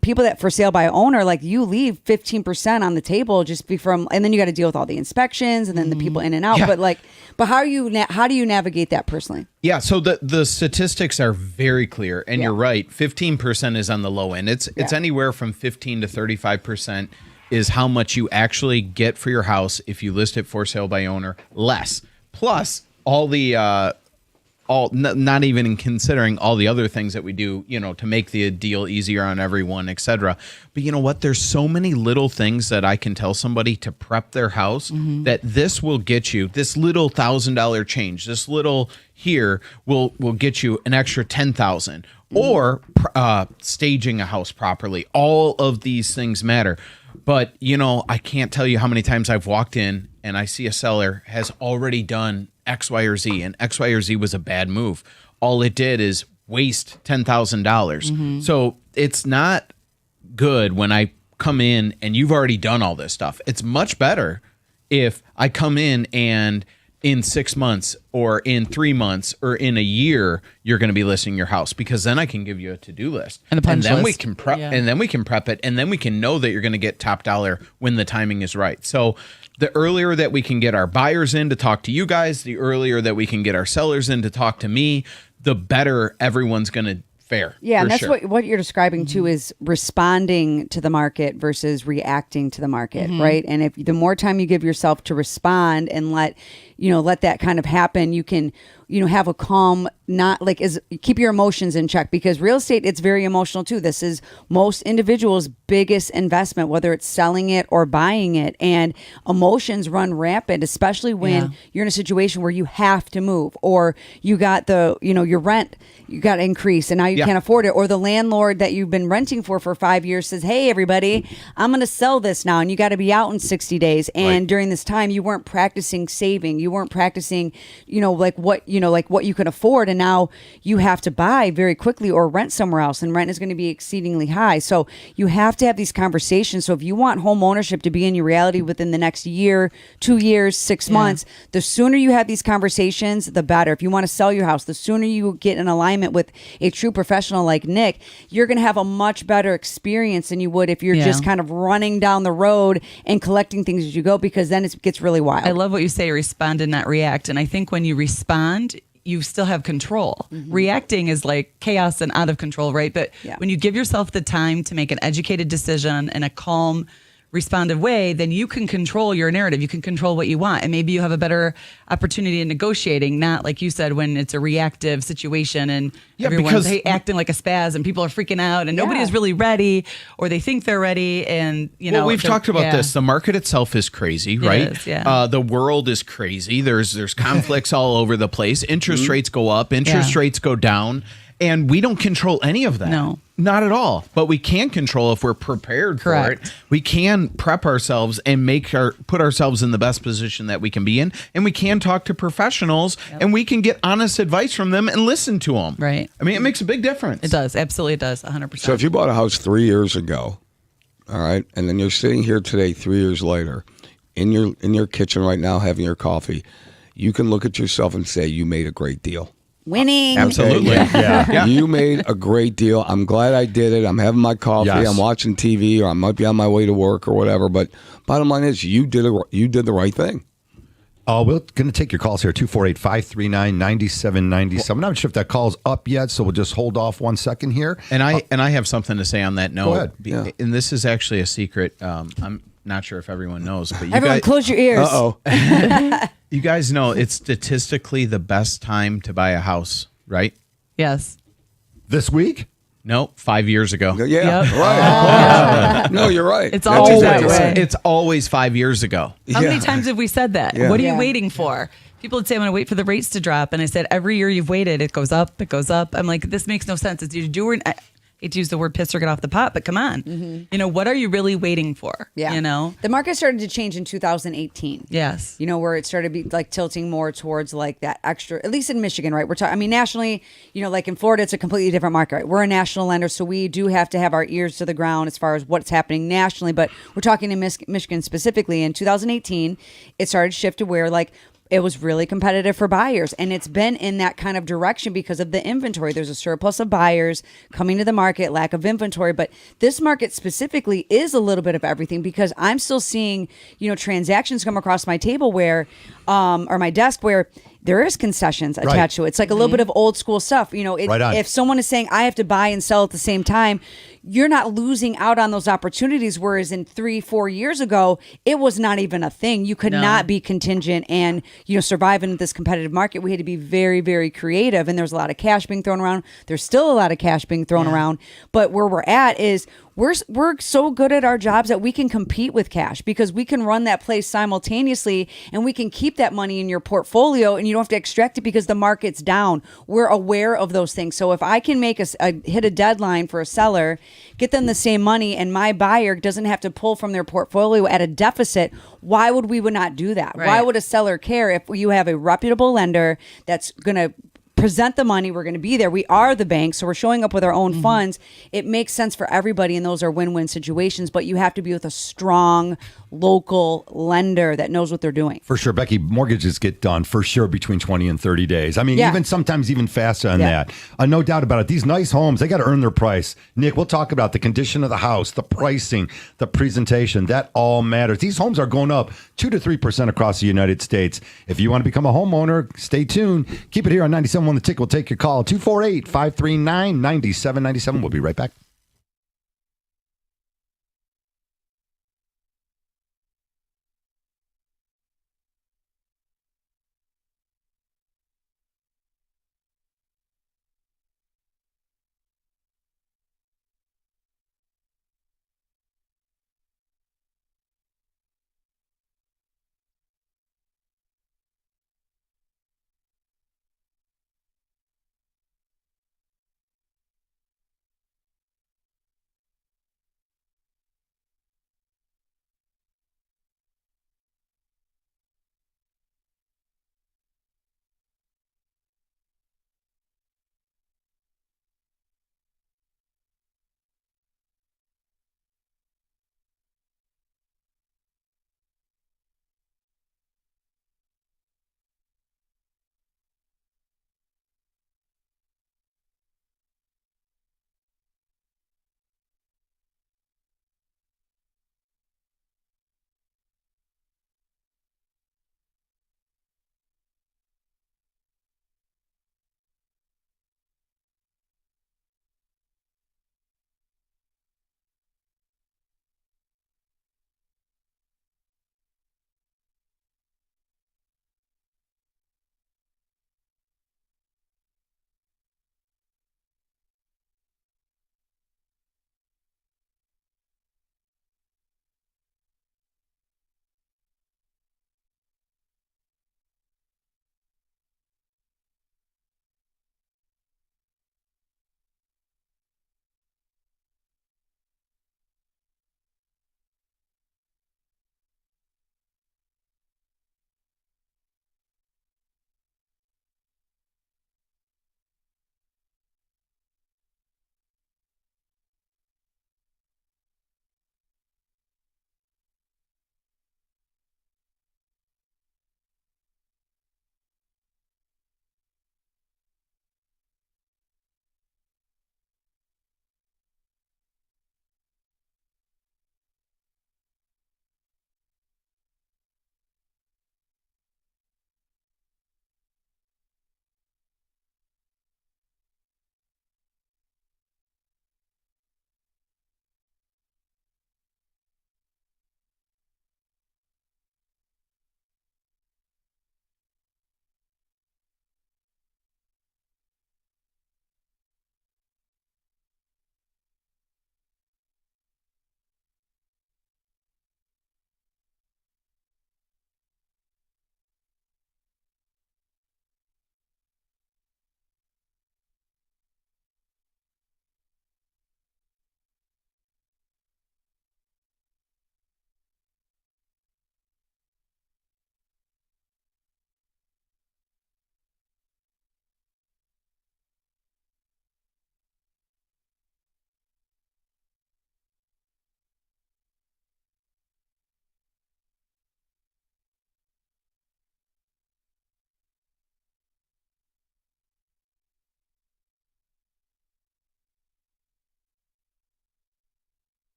people that for sale by owner, like you leave 15% on the table just and then you got to deal with all the inspections and then the people in and out. Yeah. But how do you navigate that personally? Yeah, so the statistics are very clear, and you're right. 15% is on the low end. It's anywhere from 15 to 35% is how much you actually get for your house if you list it for sale by owner, less. Plus all the not even considering all the other things that we do, to make the deal easier on everyone, etc. But you know what? There's so many little things that I can tell somebody to prep their house that this will get you this little $1,000 change. This little here will get you an extra 10,000 or staging a house properly. All of these things matter. But, I can't tell you how many times I've walked in and I see a seller has already done X, Y, or Z, and X, Y, or Z was a bad move. All it did is waste $10,000. So it's not good when I come in and you've already done all this stuff. It's much better if I come in and in 6 months or in 3 months or in a year, you're going to be listing your house, because then I can give you a to-do list And a punch then we list. can prep Yeah. and then we can prep it, and then we can know that you're going to get top dollar when the timing is right. So the earlier that we can get our buyers in to talk to you guys, the earlier that we can get our sellers in to talk to me, the better everyone's going to fare. Yeah, for and that's sure. what you're describing too is responding to the market versus reacting to the market, right? And if the more time you give yourself to respond and let that kind of happen, you can have a calm, keep your emotions in check, because real estate, it's very emotional too. This is most individuals' biggest investment, whether it's selling it or buying it, and emotions run rampant, especially when you're in a situation where you have to move, or you got your rent, you got to increase and now you can't afford it, or the landlord that you've been renting for 5 years says, hey, everybody, I'm going to sell this now, and you got to be out in 60 days. And during this time, you weren't practicing saving. You weren't practicing, what you can afford. And now you have to buy very quickly or rent somewhere else, and rent is going to be exceedingly high. So you have to have these conversations. So if you want home ownership to be in your reality within the next year, 2 years, 6 months, the sooner you have these conversations, the better. If you want to sell your house, the sooner you get in alignment with a true professional like Nick, you're going to have a much better experience than you would if you're just kind of running down the road and collecting things as you go, because then it gets really wild. I love what you say, respond and not react. And I think when you respond, you still have control. Reacting is like chaos and out of control, right? But when you give yourself the time to make an educated decision in a calm, responsive way, then you can control your narrative. You can control what you want. And maybe you have a better opportunity in negotiating, not like you said, when it's a reactive situation and everyone's acting like a spaz and people are freaking out and nobody is really ready, or they think they're ready. And, we've talked about this. The market itself is crazy, right? Is, yeah. The world is crazy. There's conflicts all over the place. Interest rates go up, interest rates go down. And we don't control any of that. No. Not at all. But we can control if we're prepared for it. We can prep ourselves and put ourselves in the best position that we can be in. And we can talk to professionals and we can get honest advice from them and listen to them. Right. I mean, it makes a big difference. It does. Absolutely it does. 100%. So if you bought a house 3 years ago, all right, and then you're sitting here today 3 years later in your kitchen right now having your coffee, you can look at yourself and say you made a great deal. Winning. Absolutely. Yeah. You made a great deal. I'm glad I did it. I'm having my coffee. Yes. I'm watching TV, or I might be on my way to work or whatever. But bottom line is, you did the right thing. We're going to take your calls here, 248-539-9797. I'm not sure if that call's up yet, so we'll just hold off 1 second here. And I have something to say on that note. Go ahead. Yeah. And this is actually a secret. I'm not sure if everyone knows, but Everyone close your ears. You guys know it's statistically the best time to buy a house, right? Yes. This week? No, 5 years ago. Yeah, Yep. right. No, you're right. It's That's always exactly that way. right. It's always 5 years ago. How many times have we said that? Yeah. What are Yeah. you waiting for? People would say, I'm going to wait for the rates to drop. And I said, every year you've waited, it goes up, it goes up. I'm like, this makes no sense. It's either do or hate to use the word piss or get off the pot, but come on. You know, what are you really waiting for? Yeah. You know? The market started to change in 2018. Yes. You know, where it started to be like tilting more towards like that extra, at least in Michigan, right? We're talking, I mean, nationally, you know, like in Florida, it's a completely different market, right? We're a national lender, so we do have to have our ears to the ground as far as what's happening nationally. But we're talking in Michigan specifically. In 2018, it started to shift to where like it was really competitive for buyers. And it's been in that kind of direction because of the inventory. There's a surplus of buyers coming to the market, lack of inventory. But this market specifically is a little bit of everything because I'm still seeing, you know, transactions come across my table where, or my desk where there is concessions attached to it. It's like a little bit of old school stuff. You know, if someone is saying I have to buy and sell at the same time, you're not losing out on those opportunities. Whereas in 3-4 years ago, it was not even a thing. You could not be contingent and, you know, survive in this competitive market. We had to be very, very creative. And there's a lot of cash being thrown around. There's still a lot of cash being thrown around. But where we're at is we're so good at our jobs that we can compete with cash because we can run that place simultaneously and we can keep that money in your portfolio and you don't have to extract it because the market's down. We're aware of those things. So if I can make hit a deadline for a seller, get them the same money and my buyer doesn't have to pull from their portfolio at a deficit, why would we not do that? Right. Why would a seller care if you have a reputable lender that's going to present the money? We're going to be there. We are the bank, so we're showing up with our own funds. It makes sense for everybody, and those are win-win situations. But you have to be with a strong local lender that knows what they're doing. For sure, Becky, mortgages get done for sure between 20 and 30 days. I mean, even sometimes even faster than that. No doubt about it. These nice homes, they got to earn their price. Nick, we'll talk about the condition of the house, the pricing, the presentation. That all matters. These homes are going up 2 to 3% across the United States. If you want to become a homeowner, stay tuned. Keep it here on 97.1 The Tick. We'll take your call, 248-539-9797. We'll be right back.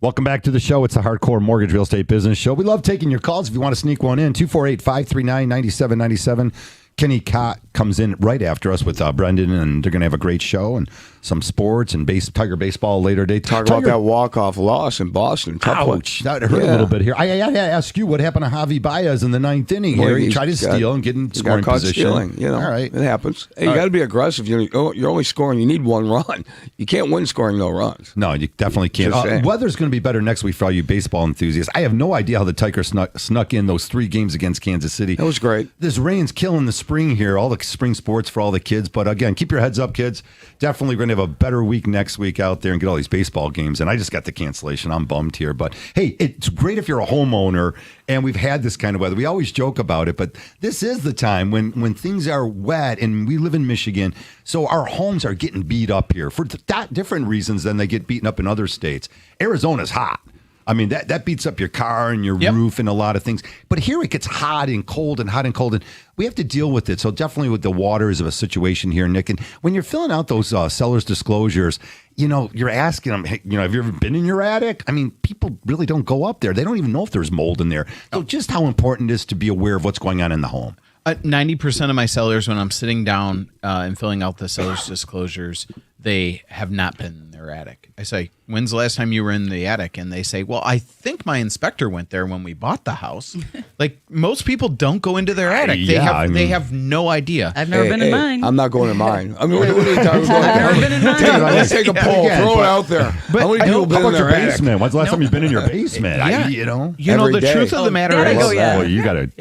Welcome back to the show. It's the Hardcore Mortgage Real Estate Business Show. We love taking your calls. If you want to sneak one in, 248-539-9797. Kenny Cott comes in right after us with Brendan, and they're going to have a great show and some sports and Tiger baseball later today. Talk about that walk-off loss in Boston. Ouch. That hurt a little bit here. I had to ask you what happened to Javi Baez in the ninth inning here. He tried to steal and get in scoring position. Stealing, All right. It happens. Hey, you got to be aggressive. You're only scoring. You need one run. You can't win scoring no runs. No, you definitely can't. Weather's going to be better next week for all you baseball enthusiasts. I have no idea how the Tigers snuck in those 3 games against Kansas City. That was great. This rain's killing the spring here, all the spring sports for all the kids. But again, keep your heads up, kids. Definitely going to have a better week next week out there and get all these baseball games. And I just got the cancellation. I'm bummed here. But hey, it's great if you're a homeowner and we've had this kind of weather. We always joke about it, but this is the time when things are wet, and we live in Michigan. So our homes are getting beat up here for different reasons than they get beaten up in other states. Arizona's hot. I mean, that beats up your car and your roof and a lot of things. But here it gets hot and cold and hot and cold, and we have to deal with it. So definitely with the water is of a situation here, Nick. And when you're filling out those seller's disclosures, you're asking them, hey, have you ever been in your attic? I mean, people really don't go up there. They don't even know if there's mold in there. So just how important it is to be aware of what's going on in the home. 90% of my sellers, when I'm sitting down and filling out the seller's disclosures, they have not been in their attic. I say, when's the last time you were in the attic? And they say, well, I think my inspector went there when we bought the house. Like, most people don't go into their attic. They have no idea. I've never been in mine. I'm not going in mine. I mean, what are you talking about? I've never been in mine. Let's take a poll. Throw it out there. How many people been in their basement? When's the last time you've been in your basement? The truth of the matter is, well, you got to.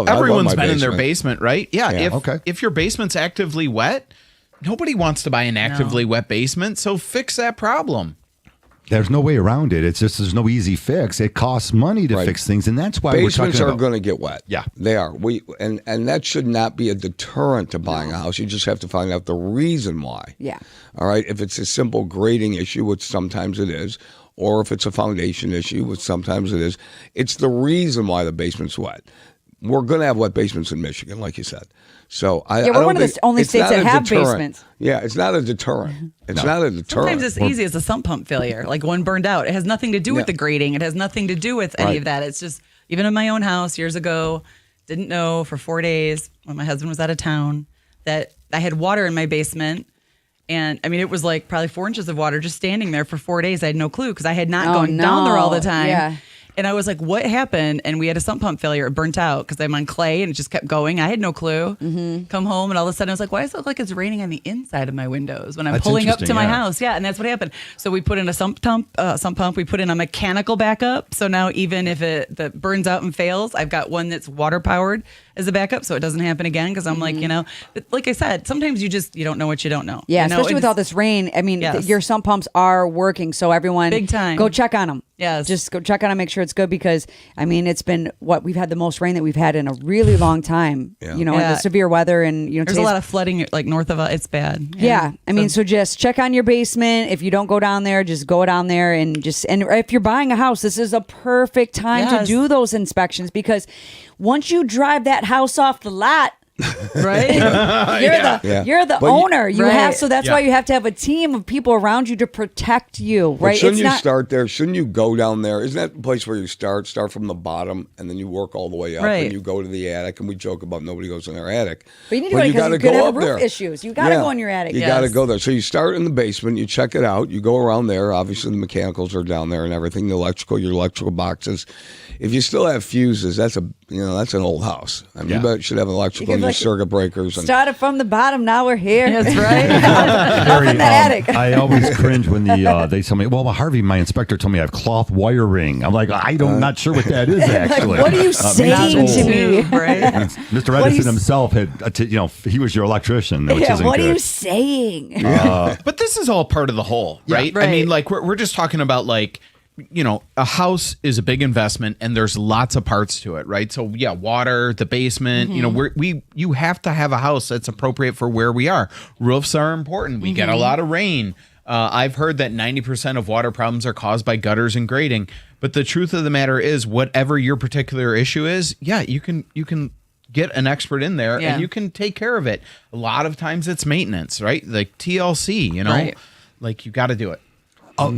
Everyone's been in their basement, right? Yeah. If your basement's actively wet, nobody wants to buy an actively wet basement, so fix that problem. There's no way around it. It's just there's no easy fix. It costs money to fix things, and that's why basements we're talking about. are going to get wet. Yeah, they are. And that should not be a deterrent to buying a house. You just have to find out the reason why. Yeah. All right. If it's a simple grading issue, which sometimes it is, or if it's a foundation issue, which sometimes it is, it's the reason why the basement's wet. We're going to have wet basements in Michigan, like you said. So we're one of the only states that have basements. Yeah, it's not a deterrent. It's not a deterrent. Sometimes it's easy as a sump pump failure, like one burned out. It has nothing to do with the grading. It has nothing to do with any of that. It's just, even in my own house years ago, didn't know for 4 days when my husband was out of town that I had water in my basement. And I mean, it was like probably 4 inches of water just standing there for 4 days. I had no clue because I had not gone down there all the time. Yeah. And I was like, what happened? And we had a sump pump failure. It burnt out because I'm on clay and it just kept going. I had no clue. Mm-hmm. Come home and all of a sudden I was like, why does it look like it's raining on the inside of my windows when I'm pulling up to my house? Yeah, and that's what happened. So we put in a sump pump. We put in a mechanical backup. So now even if it burns out and fails, I've got one that's water powered as a backup so it doesn't happen again because I'm like, but like I said, sometimes you don't know what you don't know. Yeah, especially with all this rain. I mean, your sump pumps are working. So everyone, big time, go check on them. Yes. Just go check on them, make sure it's good because, I mean, it's been we've had the most rain that we've had in a really long time, and the severe weather. And, there's a lot of flooding like north of us. It's bad. Yeah. I mean, so just check on your basement. If you don't go down there, just go down there and if you're buying a house, this is a perfect time to do those inspections because once you drive that house off the lot, right? You're the owner. You have that's why you have to have a team of people around you to protect you, right? But shouldn't you start there? Shouldn't you go down there? Isn't that the place where you start from the bottom and then you work all the way up and you go to the attic? And we joke about nobody goes in their attic. But you need to go because you're gonna have roof issues. You got to go in your attic. You got to go there. So you start in the basement. You check it out. You go around there. Obviously, the mechanicals are down there and everything. Your electrical boxes. If you still have fuses, that's an old house. I mean, you should have an electrical and your circuit breakers. Started from the bottom, now we're here. That's right. In the attic. I always cringe when they tell me, well, Harvey, my inspector told me I have cloth wiring. I'm like, I'm not sure what that is actually. Like, what are you saying to me? Right? Mr. Edison himself had, he was your electrician. Which isn't what good. are you saying? But this is all part of the whole, right? I mean, like we're just talking about like, a house is a big investment and there's lots of parts to it, right? So water, the basement, you have to have a house that's appropriate for where we are. Roofs are important. We get a lot of rain. I've heard that 90% of water problems are caused by gutters and grading. But the truth of the matter is whatever your particular issue is, you can get an expert in there and you can take care of it. A lot of times it's maintenance, right? Like TLC, like you got to do it.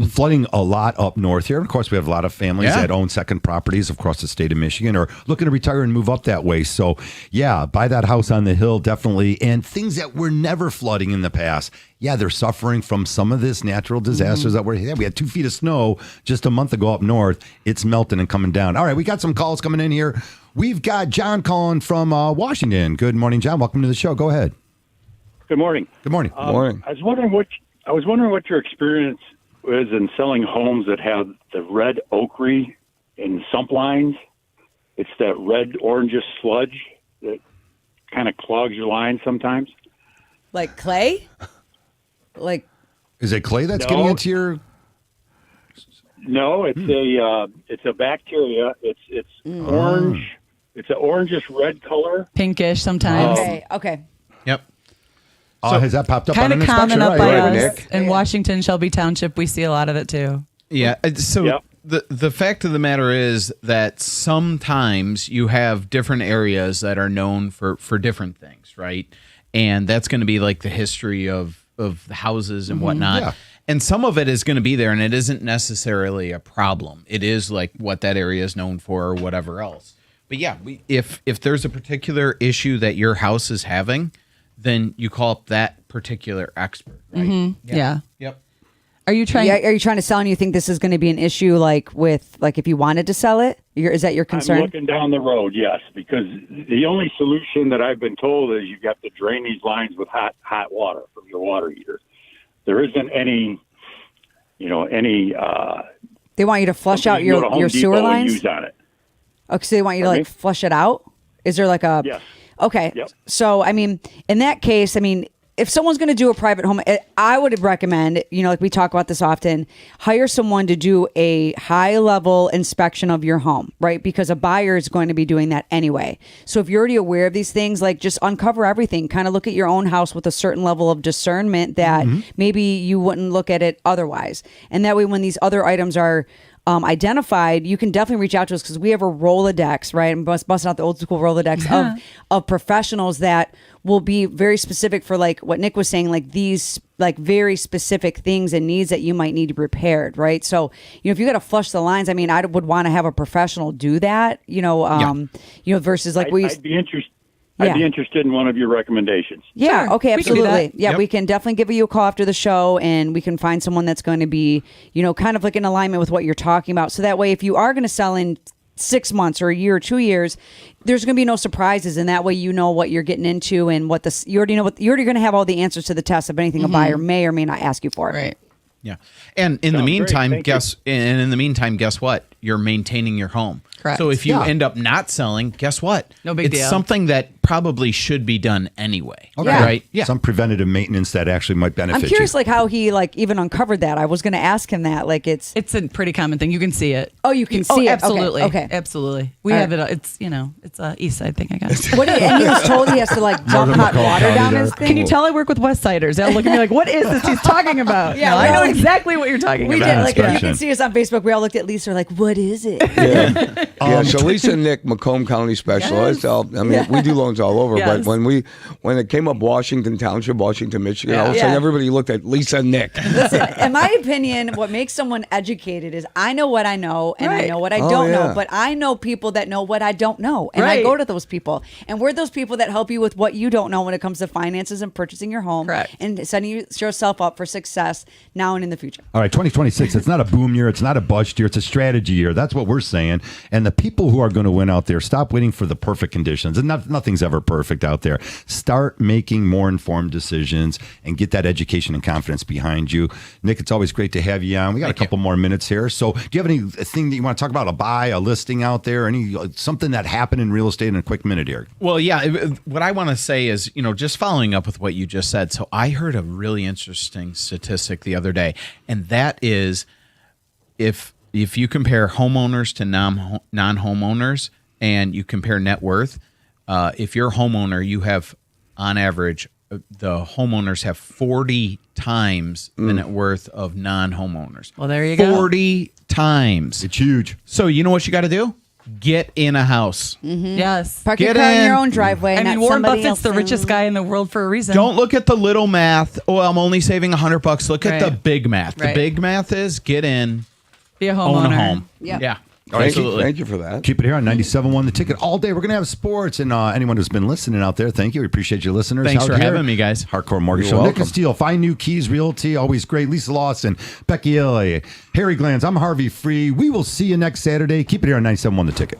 Flooding a lot up north here. Of course, we have a lot of families that own second properties across the state of Michigan or looking to retire and move up that way. So, yeah, buy that house on the hill, definitely. And things that were never flooding in the past. Yeah, they're suffering from some of this natural disasters that we had 2 feet of snow just a month ago up north. It's melting and coming down. All right, we got some calls coming in here. We've got John calling from Washington. Good morning, John. Welcome to the show. Go ahead. Good morning. Good morning. Morning. I was wondering what your experience was in selling homes that have the red ochre in sump lines. It's that red orangish sludge that kind of clogs your lines sometimes. Like clay? Like Is it clay that's No. getting into your? No, it's a bacteria. It's orange. It's an orangish red color. Pinkish sometimes. okay. Yep. Has that popped up Kind on of an common inspection? up by Right, us. Nick. In Washington, Shelby Township, we see a lot of it too. Yeah. So Yep. the fact of the matter is that sometimes you have different areas that are known for different things, right? And that's going to be like the history of the houses and whatnot. Yeah. And some of it is going to be there, and it isn't necessarily a problem. It is like what that area is known for or whatever else. But yeah, if there's a particular issue that your house is having, then you call up that particular expert, right? Yeah. Yep. Are you trying? Are you trying to sell and you think this is going to be an issue like if you wanted to sell it? Is that your concern? I'm looking down the road, yes, because the only solution that I've been told is you've got to drain these lines with hot water from your water heater. There isn't any. They want you to flush out something you can go to Home your sewer Depot and lines? use on it. Okay, so they want you to Pardon like me? flush it out? Is there like a Yes. Okay. Yep. So, I mean, in that case, I mean, if someone's going to do a private home, I would recommend, like we talk about this often, hire someone to do a high level inspection of your home, right? Because a buyer is going to be doing that anyway. So if you're already aware of these things, like just uncover everything, kind of look at your own house with a certain level of discernment that maybe you wouldn't look at it otherwise. And that way, when these other items are identified, you can definitely reach out to us because we have a Rolodex, right? I'm busting out the old school Rolodex of professionals that will be very specific for like what Nick was saying, like these like very specific things and needs that you might need repaired, right? So, if you got to flush the lines, I mean, I would want to have a professional do that, versus like I'd be interested. I'd be interested in one of your recommendations. Yeah. Sure. Okay. We can do Absolutely. that. Yeah. Yep. We can definitely give you a call after the show and we can find someone that's going to be, kind of like in alignment with what you're talking about. So that way, if you are going to sell in 6 months or a year or 2 years, there's going to be no surprises. And that way, you know what you're getting into and you already know you're already going to have all the answers to the test of anything a buyer may or may not ask you for. Right. Yeah. And in the Sounds great. meantime, Thank you. guess what? You're maintaining your home. Correct. So if you Yeah. end up not selling, guess what? No big it's deal. something that probably should be done anyway. Okay. Yeah. Right? Yeah. Some preventative maintenance that actually might benefit I'm curious, you. like how he like even uncovered that. I was going to ask him that. Like it's It's a pretty common thing. You can see it. Oh, you can see it. Okay, Absolutely. okay. Absolutely. We All have right. it. It's a east side thing, I guess. and he was told he has to like dump Northern hot Macomb water County down there. his thing. Can you tell I work with West Siders? They'll look at me like, what is this he's talking about? Yeah, No, I we're know like- exactly what you're talking We about. did. Like if you inspection. can see us on Facebook, we all looked at Lisa like, what is it? Yeah, so Lisa and Nick, Macomb County specialist. Yes. We do loans all over, Yes. but when it came up Washington Township, Washington, Michigan, all of a sudden Yeah. everybody looked at Lisa and Nick. Listen, in my opinion, what makes someone educated is I know what I know and I Right. know what I Oh, don't yeah. know. But I know people that know what I don't know. And I Right. go to those people. And we're those people that help you with what you don't know when it comes to finances and purchasing your home. Correct. And setting yourself up for success now and in the future. All right, 2026, it's not a boom year. It's not a bust year. It's a strategy year. That's what we're saying. And the people who are going to win out there, stop waiting for the perfect conditions. And nothing's ever perfect out there. Start making more informed decisions and get that education and confidence behind you. Nick, it's always great to have you on. We got a couple more minutes here. So do you have anything that you want to talk about? A buy, a listing out there, something that happened in real estate in a quick minute here? Well, yeah. What I want to say is, just following up with what you just said. So I heard a really interesting statistic the other day, and that is if you compare homeowners to non-homeowners and you compare net worth, if you're a homeowner, you have, on average, the homeowners have 40 times the net worth of non-homeowners. Well, there you go. 40 times. It's huge. So you know what you got to do? get in a house. Yes. Park your Get car in in. your own driveway. I not mean, Warren somebody Buffett's the else's. richest guy in the world for a reason. Don't look at the little math. Oh, I'm only saving $100. Look at the Right. big math. The Right. big math is get in, be a own homeowner. a home. Yep. Yeah. Thank you, Absolutely. thank you for that. Keep it here on 97.1 The Ticket all day. We're going to have sports. And anyone who's been listening out there, thank you. We appreciate your listeners. Thanks out for here. having me, guys. Hardcore Mortgage You're Show. Nick welcome. Casteel, Find New Keys Realty, always great. Lisa Lawson, Becky Illy, Harry Glanz. I'm Harvey Free. We will see you next Saturday. Keep it here on 97.1 The Ticket.